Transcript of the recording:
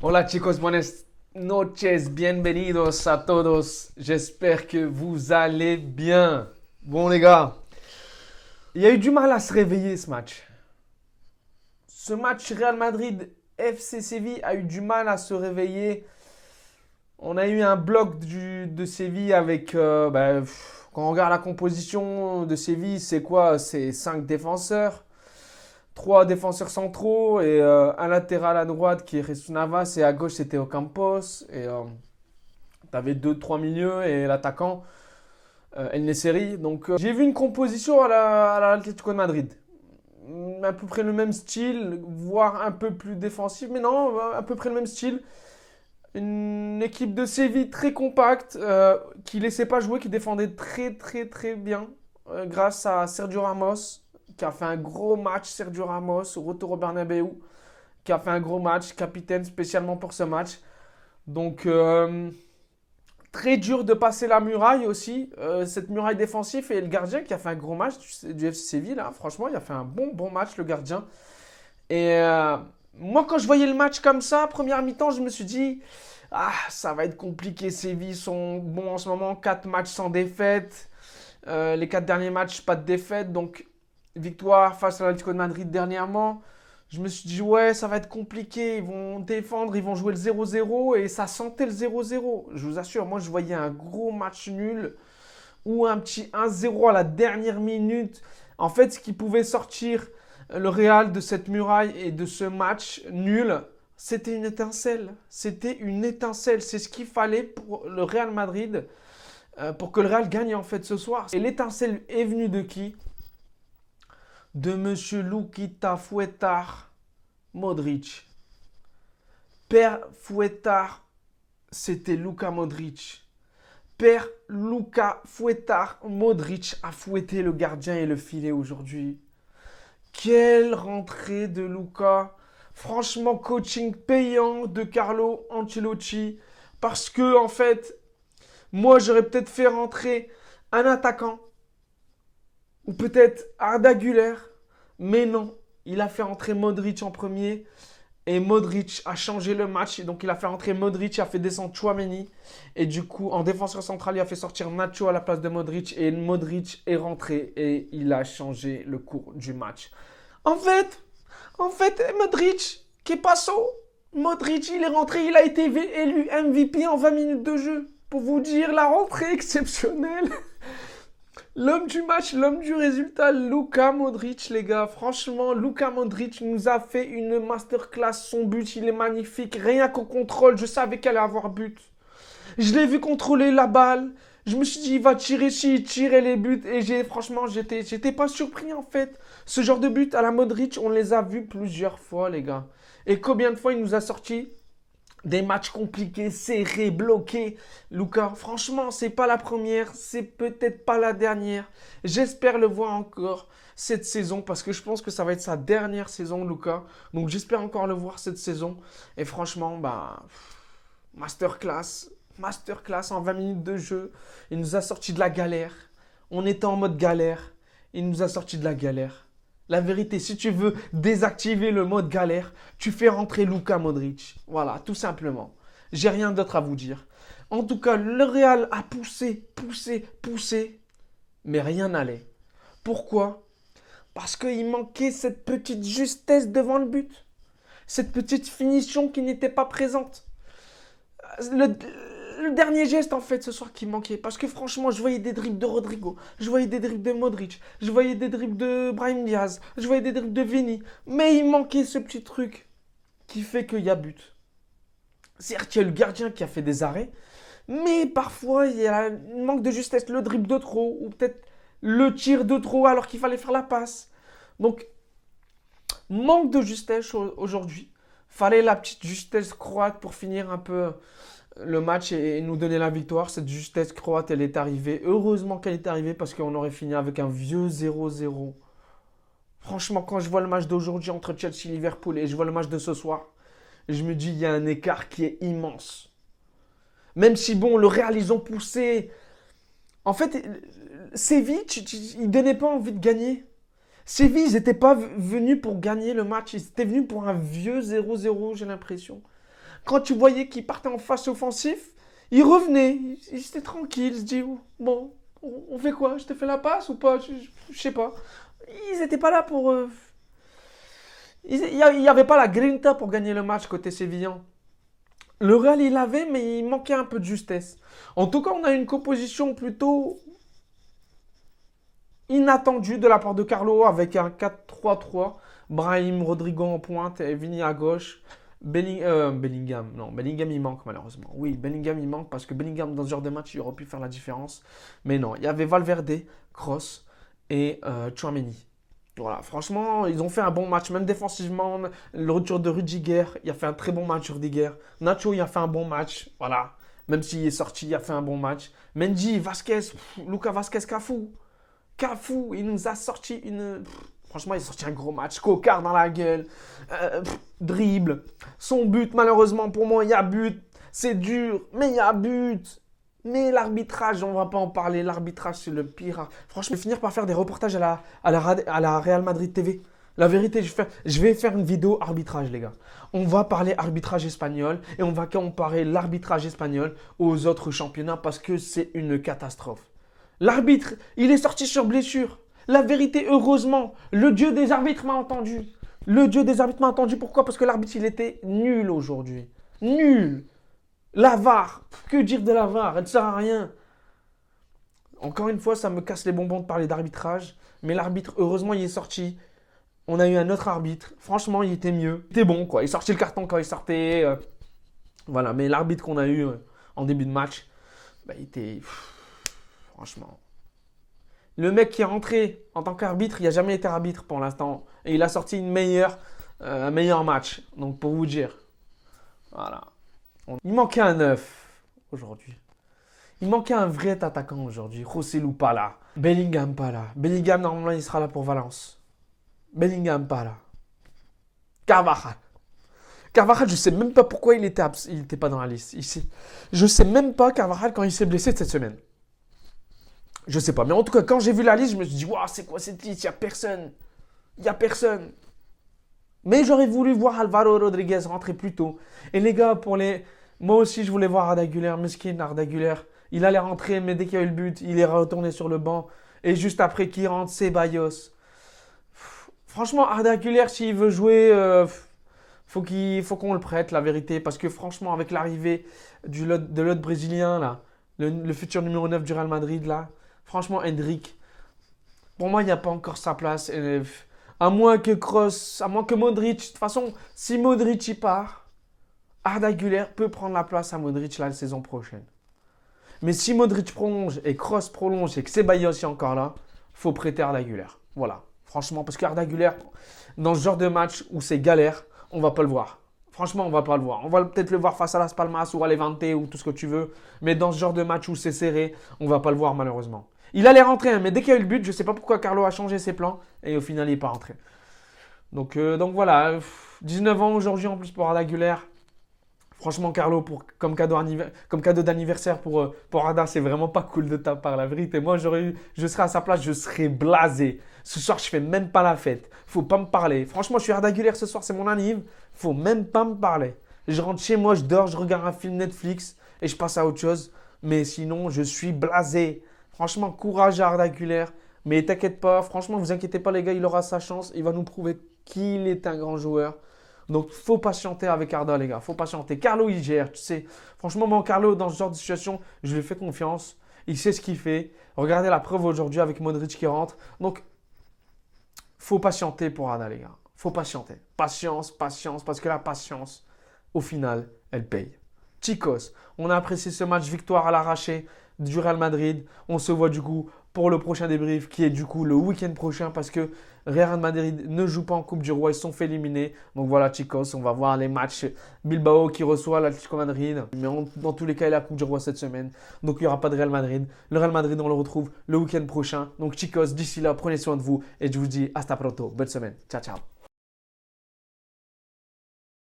Hola chicos, buenas noches, bienvenidos a todos. J'espère que vous allez bien. Bon les gars, il y a eu du mal à se réveiller ce match. Ce match Real Madrid FC Séville a eu du mal à se réveiller. On a eu un bloc de Séville avec... quand on regarde la composition de Séville, c'est quoi? C'est 5 défenseurs. Trois défenseurs centraux et un latéral à droite qui est Jesus Navas et à gauche c'était Ocampos. Et t'avais deux, trois milieux et l'attaquant El Nesseri. Donc j'ai vu une composition à l'Atlético de Madrid. À peu près le même style, voire un peu plus défensif, mais non, à peu près le même style. Une équipe de Séville très compacte, qui laissait pas jouer, qui défendait très très très bien, grâce à Sergio Ramos, qui a fait un gros match. Sergio Ramos, au retour au Bernabéu, qui a fait un gros match, capitaine spécialement pour ce match. Donc, très dur de passer la muraille aussi, cette muraille défensive. Et le gardien qui a fait un gros match du FC Séville, là, franchement, il a fait un bon match, le gardien. Et moi, quand je voyais le match comme ça, première mi-temps, je me suis dit, ah, ça va être compliqué. Séville sont bons en ce moment, 4 matchs sans défaite. Les 4 derniers matchs, pas de défaite. Donc, victoire face à l'Atlético de Madrid dernièrement. Je me suis dit, ouais, ça va être compliqué. Ils vont défendre, ils vont jouer le 0-0. Et ça sentait le 0-0. Je vous assure, moi, je voyais un gros match nul ou un petit 1-0 à la dernière minute. En fait, ce qui pouvait sortir le Real de cette muraille et de ce match nul, c'était une étincelle. C'était une étincelle. C'est ce qu'il fallait pour le Real Madrid, pour que le Real gagne en fait ce soir. Et l'étincelle est venue de qui? De Monsieur Lukita Fouettard Modric. Père Fouettard, c'était Luka Modric. Père Luka Fouettard Modric a fouetté le gardien et le filet aujourd'hui. Quelle rentrée de Luka. Franchement, coaching payant de Carlo Ancelotti. Parce que, en fait, moi, j'aurais peut-être fait rentrer un attaquant. Ou peut-être Arda Güler. Mais non, il a fait rentrer Modric en premier. Et Modric a changé le match. Donc, il a fait rentrer Modric, il a fait descendre Tchouaméni. Et du coup, en défenseur central, il a fait sortir Nacho à la place de Modric. Et Modric est rentré et il a changé le cours du match. En fait, Modric, qu'est passo? Modric, il est rentré, il a été élu MVP en 20 minutes de jeu. Pour vous dire, la rentrée exceptionnelle. L'homme du match, l'homme du résultat, Luka Modric, les gars. Franchement, Luka Modric nous a fait une masterclass. Son but, il est magnifique. Rien qu'au contrôle, je savais qu'elle allait avoir but. Je l'ai vu contrôler la balle. Je me suis dit, il va tirer, si il tirait les buts. Et franchement, j'étais pas surpris en fait. Ce genre de but à la Modric, on les a vus plusieurs fois, les gars. Et combien de fois il nous a sorti des matchs compliqués, serrés, bloqués. Luka, franchement, c'est pas la première, c'est peut-être pas la dernière. J'espère le voir encore cette saison parce que je pense que ça va être sa dernière saison, Luka. Donc j'espère encore le voir cette saison. Et franchement, masterclass. Masterclass en 20 minutes de jeu. Il nous a sorti de la galère. On était en mode galère. Il nous a sorti de la galère. La vérité, si tu veux désactiver le mode galère, tu fais rentrer Luka Modric. Voilà, tout simplement. J'ai rien d'autre à vous dire. En tout cas, le Real a poussé, mais rien n'allait. Pourquoi? Parce qu'il manquait cette petite justesse devant le but. Cette petite finition qui n'était pas présente. Le dernier geste en fait ce soir qui manquait. Parce que franchement, je voyais des dribbles de Rodrigo, je voyais des dribbles de Modric, je voyais des dribbles de Brahim Diaz, je voyais des dribbles de Vini. Mais il manquait ce petit truc qui fait qu'il y a but. Certes, il y a le gardien qui a fait des arrêts, mais parfois il y a un manque de justesse, le dribble de trop, ou peut-être le tir de trop alors qu'il fallait faire la passe. Donc, manque de justesse aujourd'hui. Fallait la petite justesse croate pour finir un peu le match et nous donner la victoire. Cette justesse croate, elle est arrivée. Heureusement qu'elle est arrivée parce qu'on aurait fini avec un vieux 0-0. Franchement, quand je vois le match d'aujourd'hui entre Chelsea et Liverpool et je vois le match de ce soir, je me dis il y a un écart qui est immense. Même si, bon, le Real, ils ont poussé. En fait, Séville, ils ne donnaient pas envie de gagner. Séville, ils n'étaient pas venus pour gagner le match. Ils étaient venus pour un vieux 0-0, j'ai l'impression. Quand tu voyais qu'ils partaient en phase offensif, ils revenaient. Ils étaient tranquilles. Ils se disaient, bon, on fait quoi? Je te fais la passe ou pas? Je sais pas. Ils n'étaient pas là pour... Il n'y avait pas la grinta pour gagner le match côté sévillan. Le Real, il l'avait, mais il manquait un peu de justesse. En tout cas, on a une composition plutôt inattendue de la part de Carlo avec un 4-3-3. Brahim, Rodrigo en pointe et Vini à gauche. Bellingham, non, Bellingham il manque malheureusement. Oui, Bellingham il manque parce que Bellingham dans ce genre de match il aurait pu faire la différence. Mais non, il y avait Valverde, Kroos et Tchouaméni. Voilà, franchement, ils ont fait un bon match, même défensivement. Le retour de Rudiger, il a fait un très bon match, Rudiger. Nacho, il a fait un bon match, voilà. Même s'il est sorti, il a fait un bon match. Mendy, Vasquez, Lucas Vasquez, Cafu, il nous a sorti une... Franchement, il a sorti un gros match. Cocard dans la gueule. Dribble. Son but, malheureusement, pour moi, il y a but. C'est dur, mais il y a but. Mais l'arbitrage, on ne va pas en parler. L'arbitrage, c'est le pire. Franchement, je vais finir par faire des reportages à la Real Madrid TV. La vérité, je vais faire une vidéo arbitrage, les gars. On va parler arbitrage espagnol et on va comparer l'arbitrage espagnol aux autres championnats parce que c'est une catastrophe. L'arbitre, il est sorti sur blessure. La vérité, heureusement, le dieu des arbitres m'a entendu. Le dieu des arbitres m'a entendu. Pourquoi? Parce que l'arbitre, il était nul aujourd'hui. Nul. La VAR. Que dire de la VAR? Elle ne sert à rien. Encore une fois, ça me casse les bonbons de parler d'arbitrage. Mais l'arbitre, heureusement, il est sorti. On a eu un autre arbitre. Franchement, il était mieux. Il était bon, quoi. Il sortit le carton quand il sortait. Voilà. Mais l'arbitre qu'on a eu en début de match, il était... franchement... Le mec qui est rentré en tant qu'arbitre, il n'a jamais été arbitre pour l'instant. Et il a sorti un meilleur match. Donc pour vous dire. Voilà. Il manquait un 9 aujourd'hui. Il manquait un vrai attaquant aujourd'hui. Joselu pas là. Bellingham pas là. Bellingham normalement il sera là pour Valence. Bellingham pas là. Carvajal. Carvajal, je sais même pas pourquoi il était pas dans la liste. Je sais même pas Carvajal quand il s'est blessé cette semaine. Je sais pas. Mais en tout cas, quand j'ai vu la liste, je me suis dit, waouh, c'est quoi cette liste? Il n'y a personne. Il n'y a personne. Mais j'aurais voulu voir Alvaro Rodriguez rentrer plus tôt. Et les gars, moi aussi, je voulais voir Arda Güler. Meskin, Arda Güler. Il allait rentrer, mais dès qu'il y a eu le but, il est retourné sur le banc. Et juste après qu'il rentre, c'est Ceballos. Franchement, Arda Güler, s'il veut jouer, faut qu'on le prête, la vérité. Parce que franchement, avec l'arrivée de l'autre Brésilien, là, le futur numéro 9 du Real Madrid, là, franchement, Endrick, pour moi, il n'y a pas encore sa place. À moins que Kroos, à moins que Modric. De toute façon, si Modric y part, Arda Güler peut prendre la place à Modric la saison prochaine. Mais si Modric prolonge et Kroos prolonge et que Ceballos est encore là, il faut prêter Arda Güler. Voilà. Franchement, parce qu'Arda Güler, dans ce genre de match où c'est galère, on ne va pas le voir. Franchement, on ne va pas le voir. On va peut-être le voir face à Las Palmas ou à Levante ou tout ce que tu veux. Mais dans ce genre de match où c'est serré, on ne va pas le voir malheureusement. Il allait rentrer, hein, mais dès qu'il y a eu le but, je ne sais pas pourquoi Carlo a changé ses plans. Et au final, il n'est pas rentré. Donc voilà, 19 ans aujourd'hui en plus pour Arda Güler. Franchement, Carlo, comme cadeau d'anniversaire pour Arda, c'est vraiment pas cool de ta part, la vérité. Moi, je serais à sa place, je serais blasé. Ce soir, je fais même pas la fête. Faut pas me parler. Franchement, je suis Arda Güler ce soir, c'est mon anniv. Faut même pas me parler. Je rentre chez moi, je dors, je regarde un film Netflix et je passe à autre chose. Mais sinon, je suis blasé. Franchement, courage à Arda Güler. Mais t'inquiète pas, franchement, vous inquiétez pas les gars, il aura sa chance. Il va nous prouver qu'il est un grand joueur. Donc, faut patienter avec Arda, les gars. Faut patienter. Carlo, il gère, tu sais. Franchement, moi, Carlo, dans ce genre de situation, je lui fais confiance. Il sait ce qu'il fait. Regardez la preuve aujourd'hui avec Modric qui rentre. Donc, faut patienter pour Arda, les gars. Faut patienter. Patience, parce que la patience, au final, elle paye. Chicos, on a apprécié ce match victoire à l'arraché du Real Madrid. On se voit du coup pour le prochain débrief qui est du coup le week-end prochain parce que Real Madrid ne joue pas en Coupe du Roi, ils se sont fait éliminer. Donc voilà chicos, on va voir les matchs Bilbao qui reçoit l'Atlético Madrid. Mais dans tous les cas, il y a la Coupe du Roi cette semaine. Donc il n'y aura pas de Real Madrid. Le Real Madrid, on le retrouve le week-end prochain. Donc chicos, d'ici là, prenez soin de vous et je vous dis hasta pronto. Bonne semaine. Ciao, ciao.